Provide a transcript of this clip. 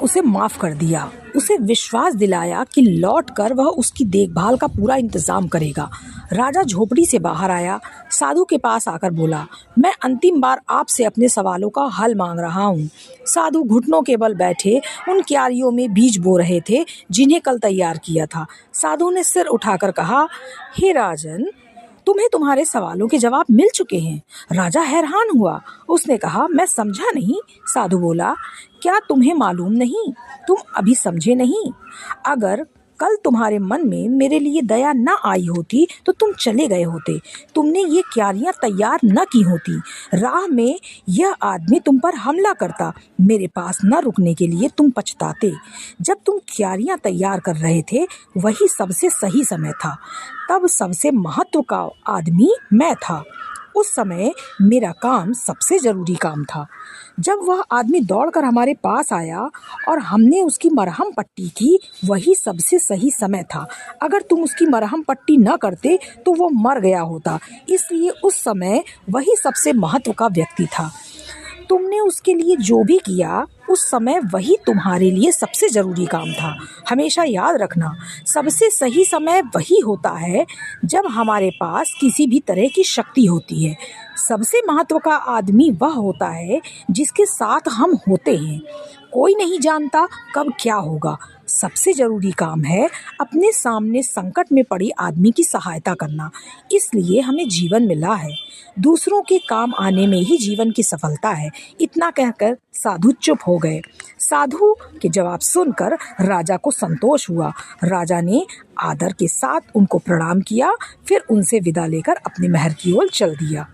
उसे माफ कर दिया, उसे विश्वास दिलाया कि लौटकर वह उसकी देखभाल का पूरा इंतजाम करेगा। राजा झोपड़ी से बाहर आया, साधु के पास आकर बोला, मैं अंतिम बार आपसे अपने सवालों का हल मांग रहा हूँ। साधु घुटनों के बल बैठे उन क्यारियों में बीज बो रहे थे जिन्हें कल तैयार किया था। साधु ने सिर उठाकर कहा, हे राजन, तुम्हें तुम्हारे सवालों के जवाब मिल चुके हैं। राजा हैरान हुआ। उसने कहा, मैं समझा नहीं। साधु बोला, क्या तुम्हें मालूम नहीं? तुम अभी समझे नहीं। अगर कल तुम्हारे मन में मेरे लिए दया न आई होती तो तुम चले गए होते। तुमने ये क्यारियां तैयार न की होती। राह में यह आदमी तुम पर हमला करता। मेरे पास न रुकने के लिए तुम पछताते। जब तुम क्यारियां तैयार कर रहे थे वही सबसे सही समय था। तब सबसे महत्व का आदमी मैं था। उस समय मेरा काम सबसे जरूरी काम था। जब वह आदमी दौड़कर हमारे पास आया और हमने उसकी मरहम पट्टी की, वही सबसे सही समय था। अगर तुम उसकी मरहम पट्टी न करते तो वो मर गया होता। इसलिए उस समय वही सबसे महत्व का व्यक्ति था। तुमने उसके लिए जो भी किया उस समय वही तुम्हारे लिए सबसे जरूरी काम था। हमेशा याद रखना, सबसे सही समय वही होता है जब हमारे पास किसी भी तरह की शक्ति होती है। सबसे महत्व का आदमी वह होता है जिसके साथ हम होते हैं। कोई नहीं जानता कब क्या होगा। सबसे जरूरी काम है अपने सामने संकट में पड़ी आदमी की सहायता करना। इसलिए हमें जीवन मिला है। दूसरों के काम आने में ही जीवन की सफलता है। इतना कहकर साधु चुप हो गए। साधु के जवाब सुनकर राजा को संतोष हुआ। राजा ने आदर के साथ उनको प्रणाम किया, फिर उनसे विदा लेकर अपने महल की ओर चल दिया।